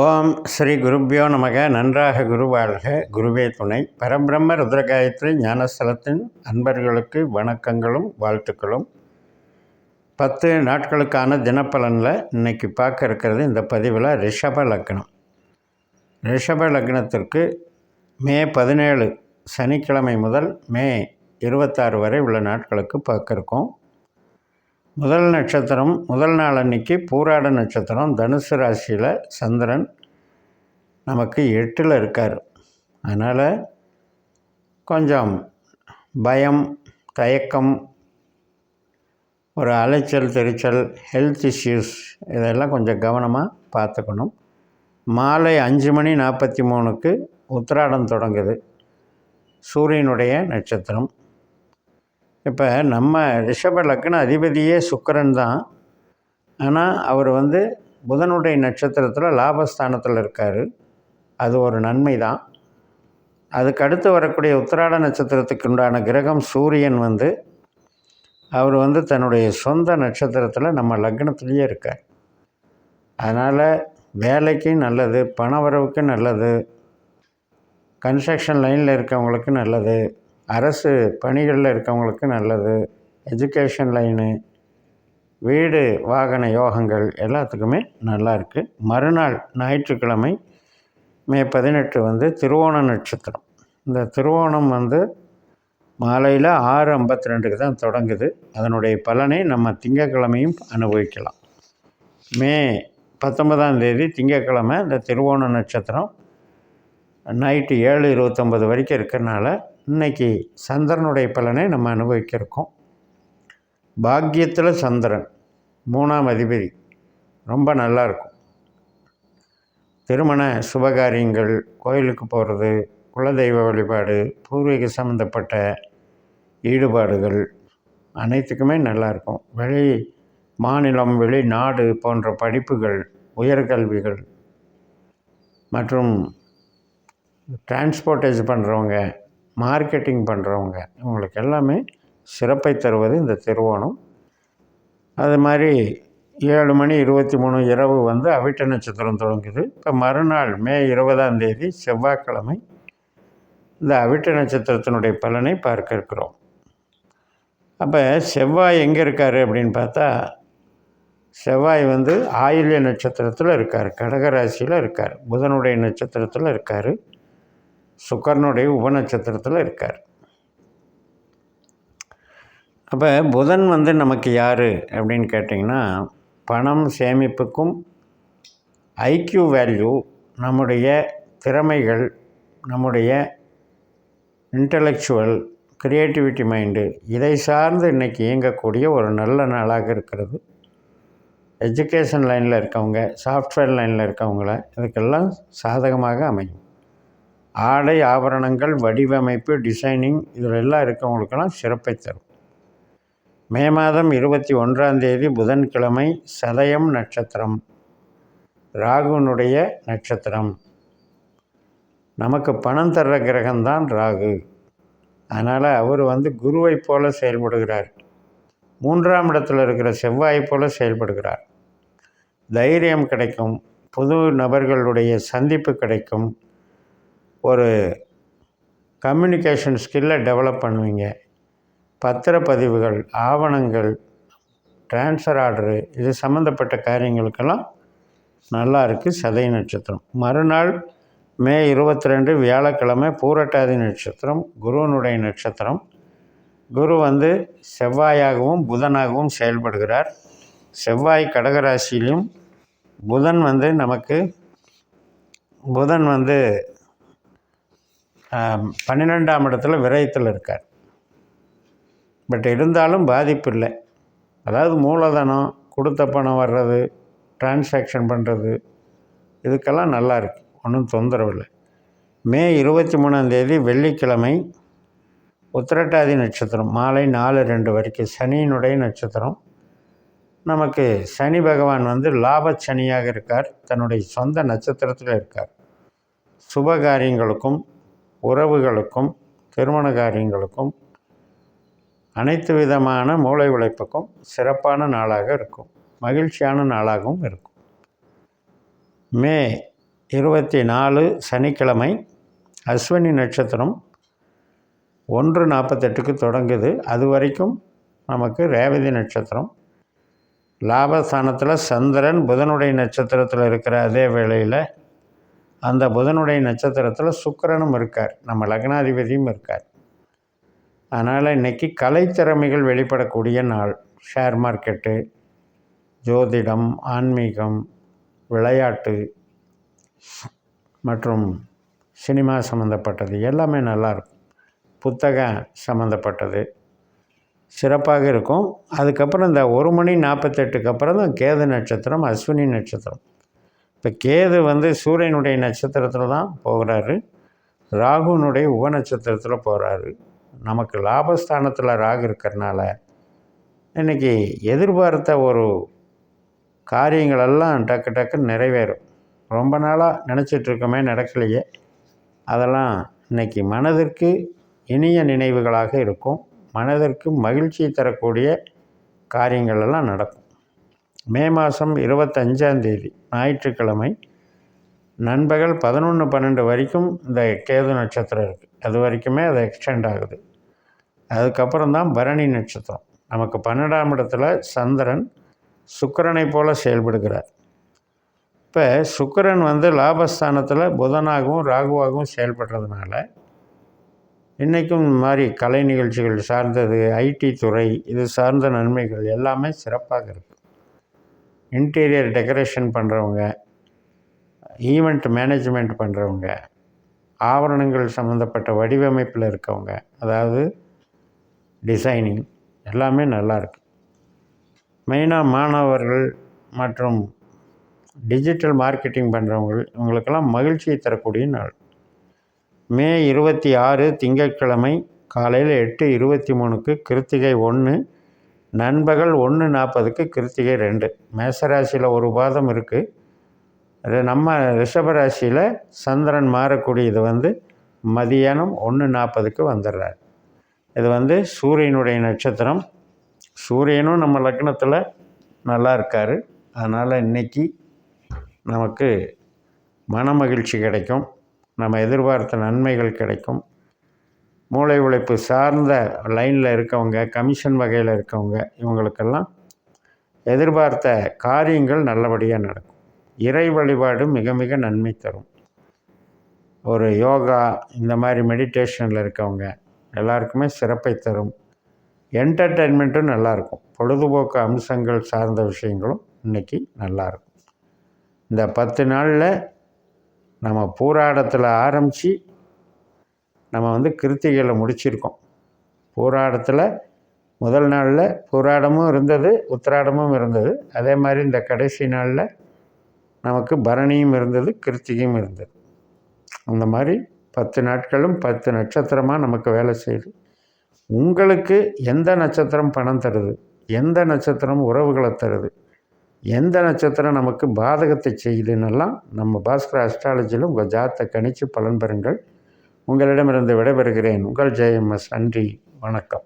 ஓம் ஸ்ரீ குருப்பியோ நமக. நன்றாக குரு வாழ்க, குருவே துணை. பரபிரம்ம ருத்ரகாயத்ரி ஞானஸ்தலத்தின் அன்பர்களுக்கு வணக்கங்களும் வாழ்த்துக்களும். 10 நாட்களுக்கான தினப்பலனில் இன்றைக்கி பார்க்க இருக்கிறது இந்த பதிவில் ரிஷப லக்னம். ரிஷப லக்னத்திற்கு மே 17 சனிக்கிழமை முதல் மே 26 வரை உள்ள நாட்களுக்கு பார்க்க இருக்கோம். முதல் நட்சத்திரம் முதல் நாள் அன்னைக்கு பூராட நட்சத்திரம், தனுசு ராசியில் சந்திரன் நமக்கு 8ல் இருக்கார். அதனால் கொஞ்சம் பயம், தயக்கம், ஒரு அலைச்சல் தெரிச்சல், ஹெல்த் இஷ்யூஸ் இதெல்லாம் கொஞ்சம் கவனமாக பார்த்துக்கணும். மாலை 5:43 உத்திராடம் தொடங்குது, சூரியனுடைய நட்சத்திரம். இப்போ நம்ம ரிஷப லக்ன அதிபதியே சுக்கிரன் தான். ஆனால் அவர் புதனுடைய நட்சத்திரத்தில் லாபஸ்தானத்தில் இருக்கார். அது ஒரு நன்மை தான். அதுக்கு அடுத்து வரக்கூடிய உத்திராட நட்சத்திரத்துக்கு உண்டான கிரகம் சூரியன் அவர் தன்னுடைய சொந்த நட்சத்திரத்தில் நம்ம லக்னத்துலேயே இருக்கார். அதனால் வேலைக்கு நல்லது, பணவரவுக்கு நல்லது, கன்ஸ்ட்ரக்ஷன் லைனில் இருக்கவங்களுக்கு நல்லது, அரசு பணிகளில் இருக்கவங்களுக்கு நல்லது, எஜுகேஷன் லைனு, வீடு வாகன யோகங்கள் எல்லாத்துக்குமே நல்லா இருக்குது. மறுநாள் ஞாயிற்றுக்கிழமை மே 18 திருவோண நட்சத்திரம். இந்த திருவோணம் மாலையில் 6:52 தான் தொடங்குது. அதனுடைய பலனை நம்ம திங்கட்கிழமையும் அனுபவிக்கலாம். மே 19 திங்கட்கிழமை இந்த திருவோண நட்சத்திரம் நைட்டு 7:29 வரைக்கும் இருக்கிறனால இன்றைக்கி சந்திரனுடைய பலனை நம்ம அனுபவிக்கிறோம். பாக்கியத்தில் சந்திரன் 3ஆம் அதிபதி, ரொம்ப நல்லாயிருக்கும். திருமண சுபகாரியங்கள், கோயிலுக்கு போகிறது, குலதெய்வ வழிபாடு, பூர்வீக சம்மந்தப்பட்ட ஈடுபாடுகள் அனைத்துக்குமே நல்லாயிருக்கும். வெளி மாநிலம், வெளிநாடு போன்ற படிப்புகள், உயர்கல்விகள் மற்றும் டிரான்ஸ்போர்ட்டேஜ் பண்ணுறவங்க, மார்க்கெட்டிங் பண்ணுறவங்க, இவங்களுக்கு எல்லாமே சிறப்பை தருவது இந்த திருவோணம். அது மாதிரி 7:23 இரவு அவிட்ட நட்சத்திரம் தொடங்குது. இப்போ மறுநாள் மே 20 செவ்வாய்க்கிழமை இந்த அவிட்ட நட்சத்திரத்தினுடைய பலனை பார்க்க இருக்கிறோம். அப்போ செவ்வாய் எங்கே இருக்கார் அப்படின்னு பார்த்தா, செவ்வாய் ஆயில்ய நட்சத்திரத்தில் இருக்கார், கடகராசியில் இருக்கார், புதனுடைய நட்சத்திரத்தில் இருக்கார், சுக்கரனுடைய உபநட்சத்திரத்தில் இருக்கார். அப்போ புதன் நமக்கு யார் அப்படின்னு கேட்டிங்கன்னா, பணம் சேமிப்புக்கும், ஐக்யூ வேல்யூ, நம்முடைய திறமைகள், நம்முடைய இன்டலெக்சுவல் க்ரியேட்டிவிட்டி மைண்டு, இதை சார்ந்து இன்றைக்கி இயங்கக்கூடிய ஒரு நல்ல நாளாக இருக்கிறது. எஜுகேஷன் லைனில் இருக்கவங்க, சாஃப்ட்வேர் லைனில் இருக்கவங்கள இதுக்கெல்லாம் சாதகமாக அமையும். ஆடை ஆபரணங்கள், வடிவமைப்பு, டிசைனிங் இதில் எல்லாம் இருக்கவங்களுக்கெல்லாம் சிறப்பை தரும். மே மாதம் 21 புதன்கிழமை சதயம் நட்சத்திரம், ராகுனுடைய நட்சத்திரம். நமக்கு பணம் தர்ற கிரகம்தான் ராகு. அதனால் அவர் குருவை போல செயல்படுகிறார். 3ஆம் இடத்தில் இருக்கிற செவ்வாயை போல செயல்படுகிறார். தைரியம் கிடைக்கும், புது நபர்களுடைய சந்திப்பு கிடைக்கும், ஒரு கம்யூனிகேஷன் ஸ்கில்லை டெவலப் பண்ணுவீங்க. பத்திரப்பதிவுகள், ஆவணங்கள், டிரான்ஸ்ஃபர் ஆர்டரு இது சம்மந்தப்பட்ட காரியங்களுக்கெல்லாம் நல்லா இருக்குது சதய நட்சத்திரம். மறுநாள் மே 22 வியாழக்கிழமை பூரட்டாதி நட்சத்திரம், குருவனுடைய நட்சத்திரம். குரு செவ்வாயாகவும் புதனாகவும் செயல்படுகிறார். செவ்வாய் கடகராசியிலும், புதன் நமக்கு புதன் 12ஆம் இடத்துல விரயத்தில் இருக்கார். பட் இருந்தாலும் பாதிப்பு இல்லை. அதாவது மூலதனம், கொடுத்த பணம் வர்றது, டிரான்சாக்ஷன் பண்ணுறது இதுக்கெல்லாம் நல்லா இருக்குது, ஒன்றும் தொந்தரவு இல்லை. மே 23 வெள்ளிக்கிழமை உத்திரட்டாதி நட்சத்திரம் மாலை 4:02 வரைக்கும் சனியினுடைய நட்சத்திரம். நமக்கு சனி பகவான் லாபச்சனியாக இருக்கார், தன்னுடைய சொந்த நட்சத்திரத்தில் இருக்கார். சுபகாரியங்களுக்கும், உறவுகளுக்கும், திருமண காரியங்களுக்கும், அனைத்து விதமான மூளை உழைப்புக்கும் சிறப்பான நாளாக இருக்கும், மகிழ்ச்சியான நாளாகவும் இருக்கும். மே 24 சனிக்கிழமை அஸ்வினி நட்சத்திரம் 1:48க்கு தொடங்குது. அது வரைக்கும் நமக்கு ரேவதி நட்சத்திரம். லாபஸ்தானத்தில் சந்திரன் புதனுடைய நட்சத்திரத்தில் இருக்கிற அதே வேளையில் அந்த புதனுடைய நட்சத்திரத்தில் சுக்கிரனும் இருக்கார், நம்ம லக்னாதிபதியும் இருக்கார். அதனால் இன்றைக்கி கலைத்திறமைகள் வெளிப்படக்கூடிய நாள். ஷேர் மார்க்கெட்டு, ஜோதிடம், ஆன்மீகம், விளையாட்டு மற்றும் சினிமா சம்மந்தப்பட்டது எல்லாமே நல்லாயிருக்கும். புத்தகம் சம்மந்தப்பட்டது சிறப்பாக இருக்கும். அதுக்கப்புறம் இந்த 1:48க்கு அப்புறம் தான் கேது நட்சத்திரம், அஸ்வினி நட்சத்திரம். இப்போ கேது சூரியனுடைய நட்சத்திரத்தில் தான் போகிறாரு, ராகுனுடைய உப நட்சத்திரத்தில் போகிறாரு. நமக்கு லாபஸ்தானத்தில் ராகு இருக்கிறனால இன்றைக்கி எதிர்பார்த்த ஒரு காரியங்களெல்லாம் டக்கு டக்குன்னு நிறைவேறும். ரொம்ப நாளாக நினச்சிட்ருக்கோமே நடக்கலையே, அதெல்லாம் இன்றைக்கி மனதிற்கு இனிய நினைவுகளாக இருக்கும். மனதிற்கு மகிழ்ச்சி தரக்கூடிய காரியங்களெல்லாம் நடக்கும். மே மாதம் 25 ஞாயிற்றுக்கிழமை நண்பகல் 11:12 வரைக்கும் இந்த கேது நட்சத்திரம் இருக்குது. அது வரைக்குமே அது எக்ஸ்டெண்ட் ஆகுது. அதுக்கப்புறம் தான் பரணி நட்சத்திரம். நமக்கு 12ஆம் இடத்துல சந்திரன் சுக்கிரனை போல் செயல்படுகிறார். இப்போ சுக்கிரன் லாபஸ்தானத்தில் புதனாகவும் ராகுவாகவும் செயல்படுறதுனால இன்றைக்கும் இந்த மாதிரி கலை நிகழ்ச்சிகள் சார்ந்தது, ஐடி துறை இது சார்ந்த நன்மைகள் எல்லாமே சிறப்பாக இருக்குது. இன்டீரியர் டெக்கரேஷன் பண்ணுறவங்க, ஈவெண்ட் மேனேஜ்மெண்ட் பண்ணுறவங்க, ஆவரணங்கள் சம்மந்தப்பட்ட வடிவமைப்பில் இருக்கவங்க, அதாவது டிசைனிங் எல்லாமே நல்லாயிருக்கு. மெயினாக மாணவர்கள் மற்றும் டிஜிட்டல் மார்க்கெட்டிங் பண்ணுறவங்க இவங்களுக்கெல்லாம் மகிழ்ச்சியை தரக்கூடிய நாள். மே 26 திங்கட்கிழமை காலையில் 8:23க்கு கிருத்திகை 1, நண்பகல் 1:40க்கு கிருத்திகை 2. மேசராசியில் ஒரு பாதம் இருக்குது. நம்ம ரிஷபராசியில் சந்திரன் மாறக்கூடியது மதியானம் 1:40க்கு வந்துடுறார். இது சூரியனுடைய நட்சத்திரம். சூரியனும் நம்ம லக்னத்தில் நல்லா இருக்கார். அதனால் இன்றைக்கி நமக்கு மன மகிழ்ச்சி கிடைக்கும், நம்ம எதிர்பார்த்த நன்மைகள் கிடைக்கும். மூளை உழைப்பு சார்ந்த லைனில் இருக்கவங்க, கமிஷன் வகையில் இருக்கவங்க இவங்களுக்கெல்லாம் எதிர்பார்த்த காரியங்கள் நல்லபடியாக நடக்கும். இறை வழிபாடு மிக மிக நன்மை தரும். ஒரு யோகா இந்த மாதிரி மெடிடேஷனில் இருக்கவங்க எல்லாருக்குமே சிறப்பை தரும். என்டர்டெயின்மெண்ட்டும் நல்லாயிருக்கும். பொழுதுபோக்கு அம்சங்கள் சார்ந்த விஷயங்களும் இன்றைக்கி நல்லாயிருக்கும். இந்த 10 நாளில் நம்ம பூராடத்தில் ஆரம்பித்து நம்ம கிருத்திகையில் முடிச்சிருக்கோம். பூராடத்தில் முதல் நாளில் பூராடமும் இருந்தது, உத்திராடமும் இருந்தது. அதே மாதிரி இந்த கடைசி நாளில் நமக்கு பரணியும் இருந்தது, கிருத்திகையும் இருந்தது. அந்த மாதிரி 10 நாட்களும் 10 நட்சத்திரமாக நமக்கு வேலை செய்யுது. உங்களுக்கு எந்த நட்சத்திரம் பணம் தருது, எந்த நட்சத்திரம் உறவுகளை தருது, எந்த நட்சத்திரம் நமக்கு பாதகத்தை செய்யுதுன்னெல்லாம் நம்ம பாஸ்கர் அஸ்ட்ராலஜியில் உங்கள் ஜாதகத்தை கணித்து பலன் பெறுங்கள். உங்களிடமிருந்து விடைபெறுகிறேன். உங்கள் ஜெயம் எஸ். நன்றி, வணக்கம்.